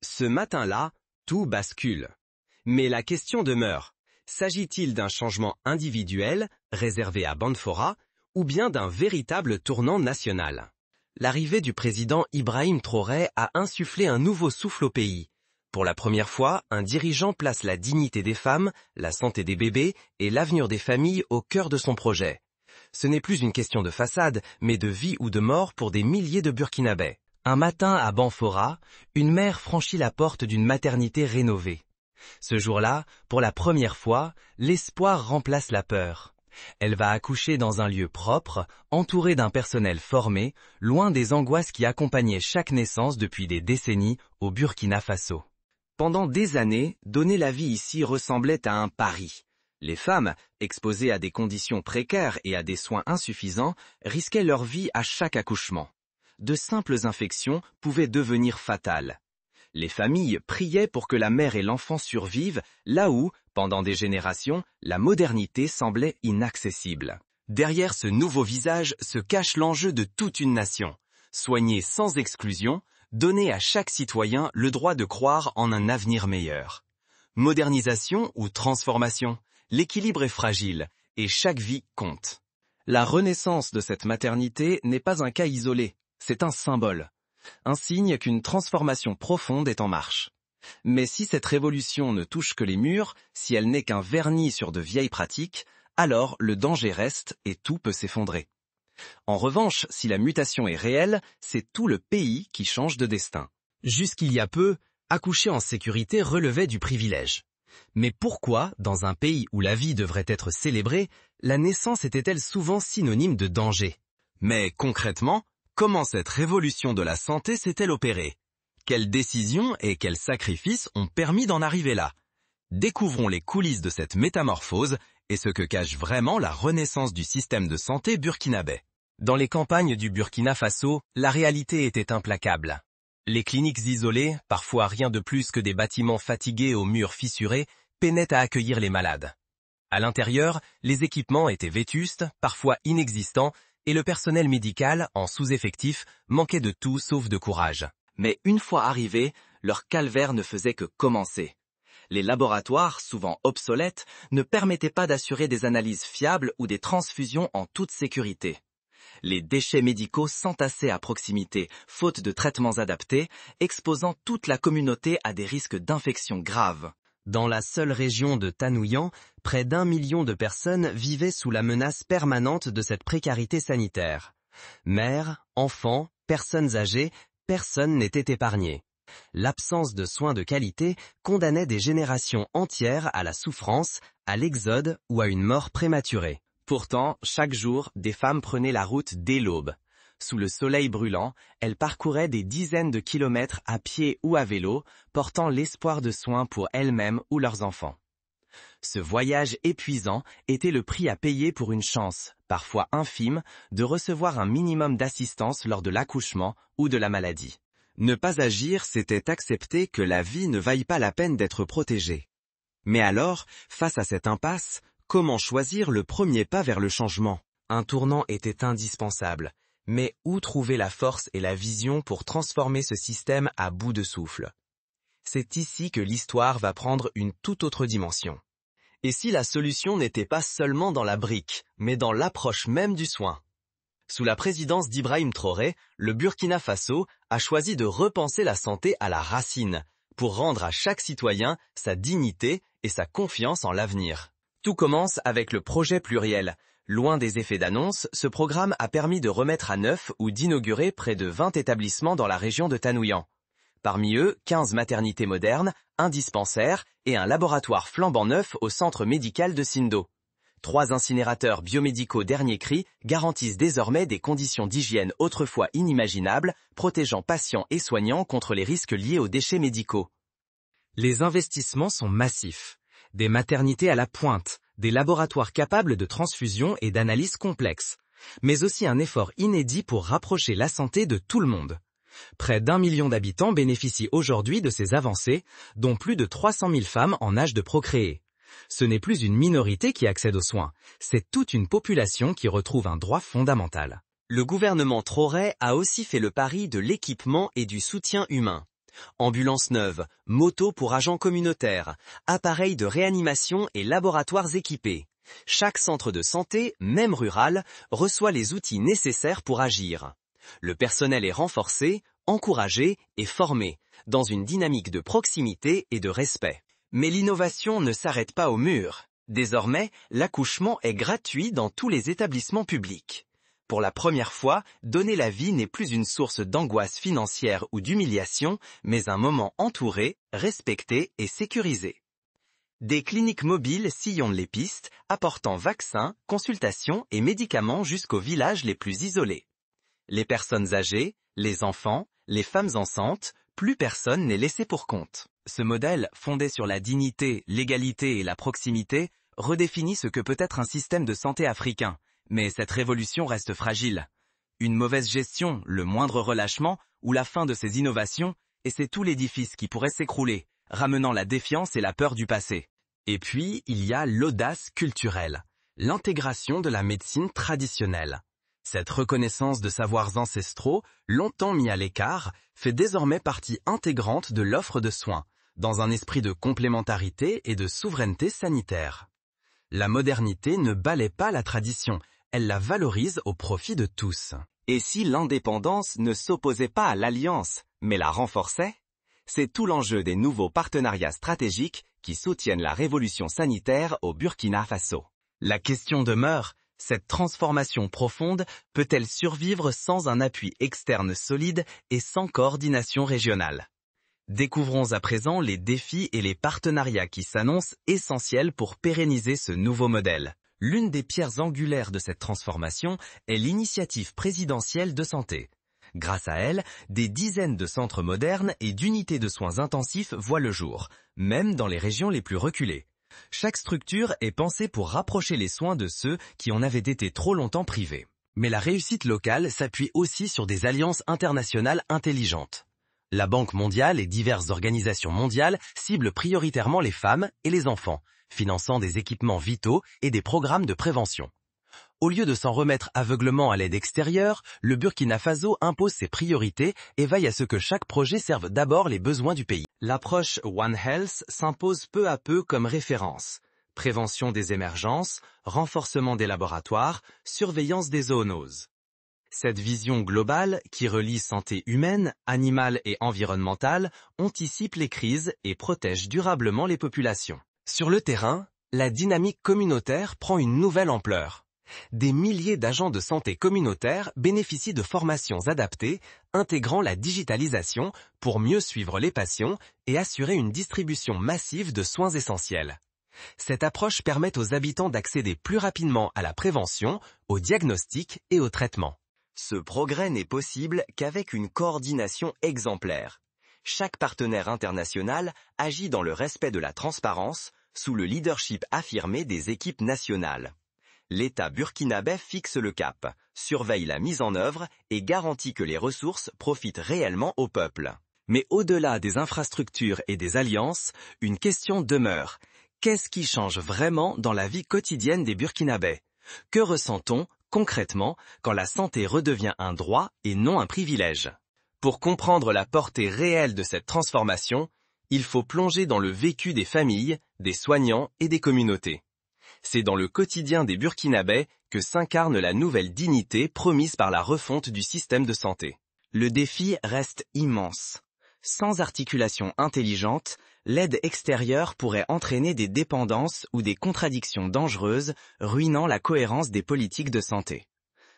Ce matin-là, tout bascule. Mais la question demeure, s'agit-il d'un changement individuel, réservé à Banfora, ou bien d'un véritable tournant national? L'arrivée du président Ibrahim Traoré a insufflé un nouveau souffle au pays. Pour la première fois, un dirigeant place la dignité des femmes, la santé des bébés et l'avenir des familles au cœur de son projet. Ce n'est plus une question de façade, mais de vie ou de mort pour des milliers de Burkinabés. Un matin à Banfora, une mère franchit la porte d'une maternité rénovée. Ce jour-là, pour la première fois, l'espoir remplace la peur. Elle va accoucher dans un lieu propre, entourée d'un personnel formé, loin des angoisses qui accompagnaient chaque naissance depuis des décennies au Burkina Faso. Pendant des années, donner la vie ici ressemblait à un pari. Les femmes, exposées à des conditions précaires et à des soins insuffisants, risquaient leur vie à chaque accouchement. De simples infections pouvaient devenir fatales. Les familles priaient pour que la mère et l'enfant survivent, là où, pendant des générations, la modernité semblait inaccessible. Derrière ce nouveau visage se cache l'enjeu de toute une nation. Soigner sans exclusion, donner à chaque citoyen le droit de croire en un avenir meilleur. Modernisation ou transformation, l'équilibre est fragile, et chaque vie compte. La renaissance de cette maternité n'est pas un cas isolé, c'est un symbole. Un signe qu'une transformation profonde est en marche. Mais si cette révolution ne touche que les murs, si elle n'est qu'un vernis sur de vieilles pratiques, alors le danger reste et tout peut s'effondrer. En revanche, si la mutation est réelle, c'est tout le pays qui change de destin. Jusqu'il y a peu, accoucher en sécurité relevait du privilège. Mais pourquoi, dans un pays où la vie devrait être célébrée, la naissance était-elle souvent synonyme de danger? Mais concrètement, comment cette révolution de la santé s'est-elle opérée? Quelles décisions et quels sacrifices ont permis d'en arriver là? Découvrons les coulisses de cette métamorphose et ce que cache vraiment la renaissance du système de santé burkinabé. Dans les campagnes du Burkina Faso, la réalité était implacable. Les cliniques isolées, parfois rien de plus que des bâtiments fatigués aux murs fissurés, peinaient à accueillir les malades. À l'intérieur, les équipements étaient vétustes, parfois inexistants, et le personnel médical, en sous-effectif, manquait de tout sauf de courage. Mais une fois arrivés, leur calvaire ne faisait que commencer. Les laboratoires, souvent obsolètes, ne permettaient pas d'assurer des analyses fiables ou des transfusions en toute sécurité. Les déchets médicaux s'entassaient à proximité, faute de traitements adaptés, exposant toute la communauté à des risques d'infections graves. Dans la seule région de Tanouyan, près d'1 million de personnes vivaient sous la menace permanente de cette précarité sanitaire. Mères, enfants, personnes âgées, personne n'était épargné. L'absence de soins de qualité condamnait des générations entières à la souffrance, à l'exode ou à une mort prématurée. Pourtant, chaque jour, des femmes prenaient la route dès l'aube. Sous le soleil brûlant, elles parcouraient des dizaines de kilomètres à pied ou à vélo, portant l'espoir de soins pour elles-mêmes ou leurs enfants. Ce voyage épuisant était le prix à payer pour une chance, parfois infime, de recevoir un minimum d'assistance lors de l'accouchement ou de la maladie. Ne pas agir, c'était accepter que la vie ne vaille pas la peine d'être protégée. Mais alors, face à cette impasse, comment choisir le premier pas vers le changement? Un tournant était indispensable, mais où trouver la force et la vision pour transformer ce système à bout de souffle? C'est ici que l'histoire va prendre une toute autre dimension. Et si la solution n'était pas seulement dans la brique, mais dans l'approche même du soin? Sous la présidence d'Ibrahim Traoré, le Burkina Faso a choisi de repenser la santé à la racine, pour rendre à chaque citoyen sa dignité et sa confiance en l'avenir. Tout commence avec le projet pluriel. Loin des effets d'annonce, ce programme a permis de remettre à neuf ou d'inaugurer près de 20 établissements dans la région de Tanouyan. Parmi eux, 15 maternités modernes, un dispensaire et un laboratoire flambant neuf au centre médical de Sindo. 3 incinérateurs biomédicaux dernier cri garantissent désormais des conditions d'hygiène autrefois inimaginables, protégeant patients et soignants contre les risques liés aux déchets médicaux. Les investissements sont massifs. Des maternités à la pointe, des laboratoires capables de transfusion et d'analyses complexes, mais aussi un effort inédit pour rapprocher la santé de tout le monde. Près d'1 million d'habitants bénéficient aujourd'hui de ces avancées, dont plus de 300 000 femmes en âge de procréer. Ce n'est plus une minorité qui accède aux soins, c'est toute une population qui retrouve un droit fondamental. Le gouvernement Traoré a aussi fait le pari de l'équipement et du soutien humain. Ambulances neuves, motos pour agents communautaires, appareils de réanimation et laboratoires équipés. Chaque centre de santé, même rural, reçoit les outils nécessaires pour agir. Le personnel est renforcé, encouragé et formé, dans une dynamique de proximité et de respect. Mais l'innovation ne s'arrête pas au mur. Désormais, l'accouchement est gratuit dans tous les établissements publics. Pour la première fois, donner la vie n'est plus une source d'angoisse financière ou d'humiliation, mais un moment entouré, respecté et sécurisé. Des cliniques mobiles sillonnent les pistes, apportant vaccins, consultations et médicaments jusqu'aux villages les plus isolés. Les personnes âgées, les enfants, les femmes enceintes, plus personne n'est laissé pour compte. Ce modèle, fondé sur la dignité, l'égalité et la proximité, redéfinit ce que peut être un système de santé africain. Mais cette révolution reste fragile. Une mauvaise gestion, le moindre relâchement ou la fin de ces innovations, et c'est tout l'édifice qui pourrait s'écrouler, ramenant la défiance et la peur du passé. Et puis, il y a l'audace culturelle, l'intégration de la médecine traditionnelle. Cette reconnaissance de savoirs ancestraux, longtemps mis à l'écart, fait désormais partie intégrante de l'offre de soins, dans un esprit de complémentarité et de souveraineté sanitaire. La modernité ne balaie pas la tradition, elle la valorise au profit de tous. Et si l'indépendance ne s'opposait pas à l'alliance, mais la renforçait? C'est tout l'enjeu des nouveaux partenariats stratégiques qui soutiennent la révolution sanitaire au Burkina Faso. La question demeure, cette transformation profonde peut-elle survivre sans un appui externe solide et sans coordination régionale? Découvrons à présent les défis et les partenariats qui s'annoncent essentiels pour pérenniser ce nouveau modèle. L'une des pierres angulaires de cette transformation est l'initiative présidentielle de santé. Grâce à elle, des dizaines de centres modernes et d'unités de soins intensifs voient le jour, même dans les régions les plus reculées. Chaque structure est pensée pour rapprocher les soins de ceux qui en avaient été trop longtemps privés. Mais la réussite locale s'appuie aussi sur des alliances internationales intelligentes. La Banque mondiale et diverses organisations mondiales ciblent prioritairement les femmes et les enfants, finançant des équipements vitaux et des programmes de prévention. Au lieu de s'en remettre aveuglement à l'aide extérieure, le Burkina Faso impose ses priorités et veille à ce que chaque projet serve d'abord les besoins du pays. L'approche One Health s'impose peu à peu comme référence. Prévention des émergences, renforcement des laboratoires, surveillance des zoonoses. Cette vision globale, qui relie santé humaine, animale et environnementale, anticipe les crises et protège durablement les populations. Sur le terrain, la dynamique communautaire prend une nouvelle ampleur. Des milliers d'agents de santé communautaires bénéficient de formations adaptées, intégrant la digitalisation pour mieux suivre les patients et assurer une distribution massive de soins essentiels. Cette approche permet aux habitants d'accéder plus rapidement à la prévention, au diagnostic et au traitement. Ce progrès n'est possible qu'avec une coordination exemplaire. Chaque partenaire international agit dans le respect de la transparence, sous le leadership affirmé des équipes nationales. L'État burkinabé fixe le cap, surveille la mise en œuvre et garantit que les ressources profitent réellement au peuple. Mais au-delà des infrastructures et des alliances, une question demeure. Qu'est-ce qui change vraiment dans la vie quotidienne des Burkinabés? Que ressent-on concrètement quand la santé redevient un droit et non un privilège? Pour comprendre la portée réelle de cette transformation, il faut plonger dans le vécu des familles, des soignants et des communautés. C'est dans le quotidien des Burkinabés que s'incarne la nouvelle dignité promise par la refonte du système de santé. Le défi reste immense. Sans articulation intelligente, l'aide extérieure pourrait entraîner des dépendances ou des contradictions dangereuses, ruinant la cohérence des politiques de santé.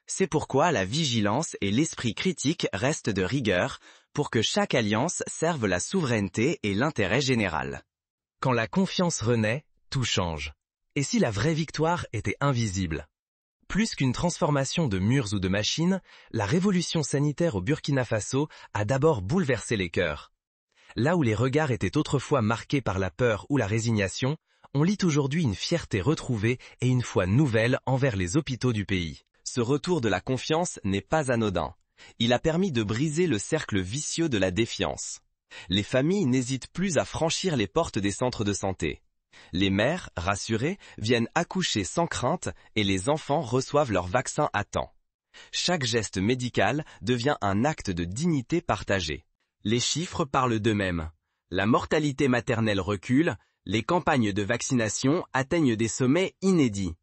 C'est pourquoi la vigilance et l'esprit critique restent de rigueur pour que chaque alliance serve la souveraineté et l'intérêt général. Quand la confiance renaît, tout change. Et si la vraie victoire était invisible? Plus qu'une transformation de murs ou de machines, la révolution sanitaire au Burkina Faso a d'abord bouleversé les cœurs. Là où les regards étaient autrefois marqués par la peur ou la résignation, on lit aujourd'hui une fierté retrouvée et une foi nouvelle envers les hôpitaux du pays. Ce retour de la confiance n'est pas anodin. Il a permis de briser le cercle vicieux de la défiance. Les familles n'hésitent plus à franchir les portes des centres de santé. Les mères, rassurées, viennent accoucher sans crainte et les enfants reçoivent leur vaccin à temps. Chaque geste médical devient un acte de dignité partagée. Les chiffres parlent d'eux-mêmes. La mortalité maternelle recule, les campagnes de vaccination atteignent des sommets inédits.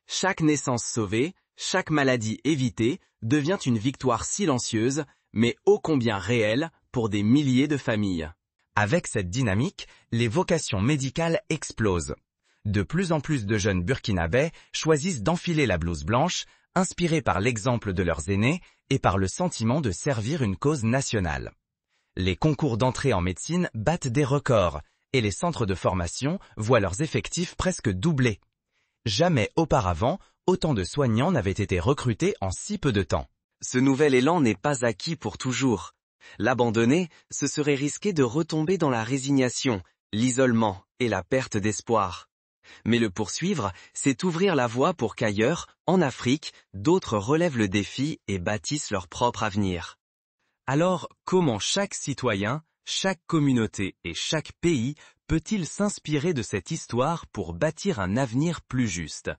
Chaque naissance sauvée, chaque maladie évitée devient une victoire silencieuse, mais ô combien réelle pour des milliers de familles. Avec cette dynamique, les vocations médicales explosent. De plus en plus de jeunes burkinabés choisissent d'enfiler la blouse blanche, inspirés par l'exemple de leurs aînés et par le sentiment de servir une cause nationale. Les concours d'entrée en médecine battent des records et les centres de formation voient leurs effectifs presque doubler. Jamais auparavant, autant de soignants n'avaient été recrutés en si peu de temps. Ce nouvel élan n'est pas acquis pour toujours. L'abandonner, ce serait risquer de retomber dans la résignation, l'isolement et la perte d'espoir. Mais le poursuivre, c'est ouvrir la voie pour qu'ailleurs, en Afrique, d'autres relèvent le défi et bâtissent leur propre avenir. Alors, comment chaque citoyen, chaque communauté et chaque pays peut-il s'inspirer de cette histoire pour bâtir un avenir plus juste?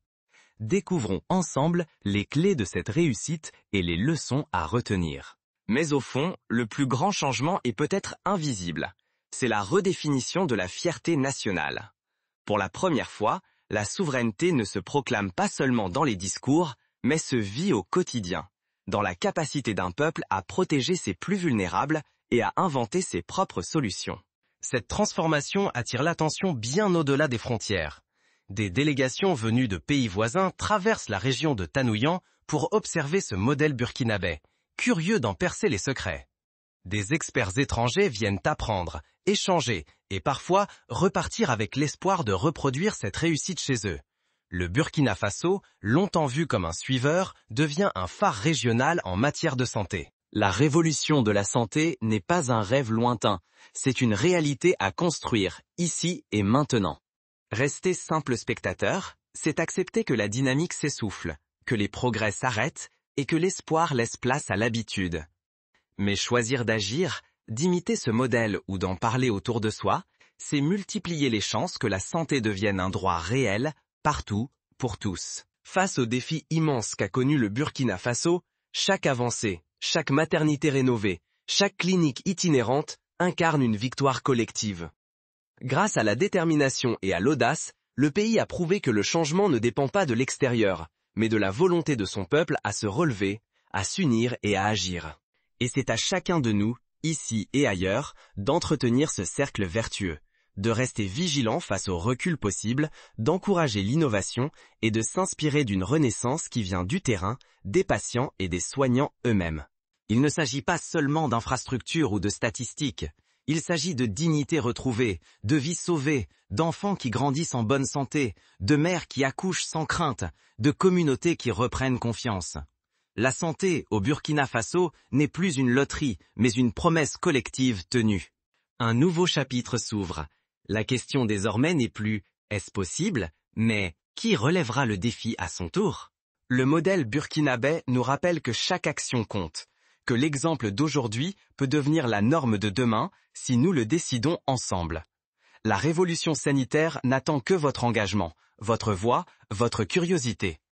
Découvrons ensemble les clés de cette réussite et les leçons à retenir. Mais au fond, le plus grand changement est peut-être invisible. C'est la redéfinition de la fierté nationale. Pour la première fois, la souveraineté ne se proclame pas seulement dans les discours, mais se vit au quotidien, dans la capacité d'un peuple à protéger ses plus vulnérables et à inventer ses propres solutions. Cette transformation attire l'attention bien au-delà des frontières. Des délégations venues de pays voisins traversent la région de Tanouyan pour observer ce modèle burkinabé, curieux d'en percer les secrets. Des experts étrangers viennent apprendre, échanger et parfois repartir avec l'espoir de reproduire cette réussite chez eux. Le Burkina Faso, longtemps vu comme un suiveur, devient un phare régional en matière de santé. La révolution de la santé n'est pas un rêve lointain, c'est une réalité à construire, ici et maintenant. Rester simple spectateur, c'est accepter que la dynamique s'essouffle, que les progrès s'arrêtent et que l'espoir laisse place à l'habitude. Mais choisir d'agir, d'imiter ce modèle ou d'en parler autour de soi, c'est multiplier les chances que la santé devienne un droit réel, partout, pour tous. Face aux défis immenses qu'a connu le Burkina Faso, chaque avancée, chaque maternité rénovée, chaque clinique itinérante incarne une victoire collective. Grâce à la détermination et à l'audace, le pays a prouvé que le changement ne dépend pas de l'extérieur, mais de la volonté de son peuple à se relever, à s'unir et à agir. Et c'est à chacun de nous, ici et ailleurs, d'entretenir ce cercle vertueux, de rester vigilant face au recul possible, d'encourager l'innovation et de s'inspirer d'une renaissance qui vient du terrain, des patients et des soignants eux-mêmes. Il ne s'agit pas seulement d'infrastructures ou de statistiques. Il s'agit de dignité retrouvée, de vies sauvées, d'enfants qui grandissent en bonne santé, de mères qui accouchent sans crainte, de communautés qui reprennent confiance. La santé au Burkina Faso n'est plus une loterie, mais une promesse collective tenue. Un nouveau chapitre s'ouvre. La question désormais n'est plus « est-ce possible ?», mais « qui relèvera le défi à son tour ?» Le modèle burkinabé nous rappelle que chaque action compte, que l'exemple d'aujourd'hui peut devenir la norme de demain si nous le décidons ensemble. La révolution sanitaire n'attend que votre engagement, votre voix, votre curiosité.